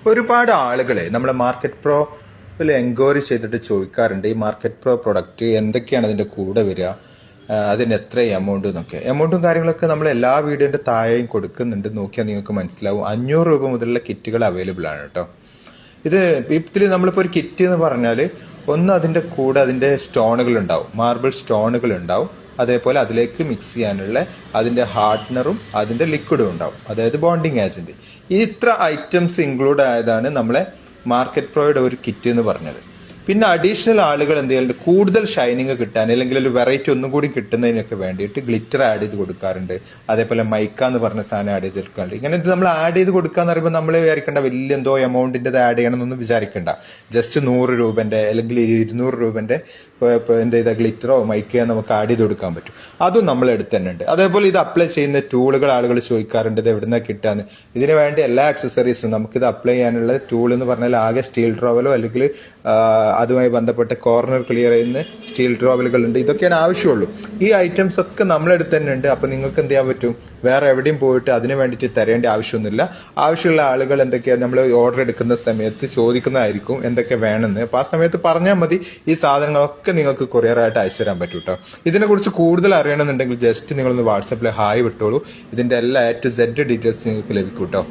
ഒരുപാട് ആളുകളെ നമ്മളെ മാർക്കറ്റ് പ്രോ എൻക്വയറി ചെയ്തിട്ട് ചോദിക്കാറുണ്ട് ഈ മാർക്കറ്റ് പ്രോ പ്രൊഡക്റ്റ് എന്തൊക്കെയാണ് അതിന്റെ കൂടെ വരിക, അതിന് എത്ര എമൗണ്ട് എന്നൊക്കെ. എമൗണ്ടും കാര്യങ്ങളൊക്കെ നമ്മൾ എല്ലാ വീഡിയോന്റെ താഴെയും കൊടുക്കുന്നുണ്ട്, നോക്കിയാൽ നിങ്ങൾക്ക് മനസ്സിലാവും. 500 രൂപ മുതലുള്ള കിറ്റുകൾ അവൈലബിൾ ആണ് കേട്ടോ. ഇതിൽ നമ്മളിപ്പോൾ ഒരു കിറ്റ് എന്ന് പറഞ്ഞാൽ ഒന്ന് അതിന്റെ കൂടെ അതിന്റെ സ്റ്റോണുകൾ ഉണ്ടാവും, മാർബിൾ സ്റ്റോണുകൾ ഉണ്ടാവും. അതേപോലെ അതിലേക്ക് മിക്സ് ചെയ്യാനുള്ള അതിന്റെ ഹാർഡ്നറും അതിന്റെ ലിക്വിഡും ഉണ്ടാവും, അതായത് ബോണ്ടിങ് ഏജന്റ്. ഈ ഇത്ര ഐറ്റംസ് ഇൻക്ലൂഡ് ആയതാണ് നമ്മളെ മാർക്കറ്റ് പ്രോയുടെ ഒരു കിറ്റ് എന്ന് പറഞ്ഞത്. പിന്നെ അഡീഷണൽ ആളുകൾ എന്ത് ചെയ്യുന്നുണ്ട്, കൂടുതൽ ഷൈനിങ് കിട്ടാൻ അല്ലെങ്കിൽ ഒരു വെറൈറ്റി ഒന്നും കൂടി കിട്ടുന്നതിനൊക്കെ വേണ്ടിയിട്ട് ഗ്ലിറ്റർ ആഡ് ചെയ്ത് കൊടുക്കാറുണ്ട്. അതേപോലെ മൈക്ക എന്ന് പറഞ്ഞ സാധനം ആഡ് ചെയ്ത് കൊടുക്കാറുണ്ട്. ഇങ്ങനെ ഇത് നമ്മൾ ആഡ് ചെയ്ത് കൊടുക്കാന്ന് പറയുമ്പോൾ നമ്മൾ വിചാരിക്കേണ്ട വലിയ എന്തോ എമൗണ്ടിൻ്റെ ആഡ് ചെയ്യണമെന്നൊന്നും വിചാരിക്കേണ്ട. ജസ്റ്റ് 100 രൂപന്റെ അല്ലെങ്കിൽ 200 രൂപന്റെ എന്ത് ചെയ്താൽ ഗ്ലിറ്ററോ മൈക്കയോ നമുക്ക് ആഡ് ചെയ്ത് കൊടുക്കാൻ പറ്റും. അതും നമ്മൾ എടുത്ത് തന്നെ ഉണ്ട്. അതേപോലെ ഇത് അപ്ലൈ ചെയ്യുന്ന ടൂളുകൾ ആളുകൾ ചോദിക്കാറുണ്ട്, ഇത് എവിടുന്നാ കിട്ടാന്ന്. ഇതിന് വേണ്ടി എല്ലാ ആക്സസറീസും നമുക്കിത് അപ്ലൈ ചെയ്യാനുള്ള ടൂൾ എന്ന് പറഞ്ഞാൽ ആകെ സ്റ്റീൽ ട്രോവലോ അല്ലെങ്കിൽ അതുമായി ബന്ധപ്പെട്ട കോർണർ ക്ലിയർ ചെയ്യുന്ന സ്റ്റീൽ ട്രോവലുകൾ ഉണ്ട്. ഇതൊക്കെയാണ് ആവശ്യമുള്ളൂ. ഈ ഐറ്റംസ് ഒക്കെ നമ്മളെടുത്ത് തന്നെ ഉണ്ട്. അപ്പൊ നിങ്ങൾക്ക് എന്ത് ചെയ്യാൻ പറ്റും, വേറെ എവിടെയും പോയിട്ട് അതിന് വേണ്ടിയിട്ട് തരേണ്ട ആവശ്യമൊന്നുമില്ല. ആവശ്യമുള്ള ആളുകൾ എന്തൊക്കെയാണ് നമ്മൾ ഓർഡർ എടുക്കുന്ന സമയത്ത് ചോദിക്കുന്നതായിരിക്കും എന്തൊക്കെ വേണമെന്ന്. അപ്പൊ ആ സമയത്ത് പറഞ്ഞാൽ മതി, ഈ സാധനങ്ങളൊക്കെ നിങ്ങൾക്ക് കൊറിയറായിട്ട് അയച്ചു തരാൻ പറ്റും കേട്ടോ. ഇതിനെക്കുറിച്ച് കൂടുതൽ അറിയണമെന്നുണ്ടെങ്കിൽ ജസ്റ്റ് നിങ്ങളൊന്ന് വാട്സാപ്പിൽ ഹായ് വിട്ടോളൂ. ഇതിന്റെ എല്ലാ A to Z ഡീറ്റെയിൽസ് നിങ്ങൾക്ക് ലഭിക്കും കേട്ടോ.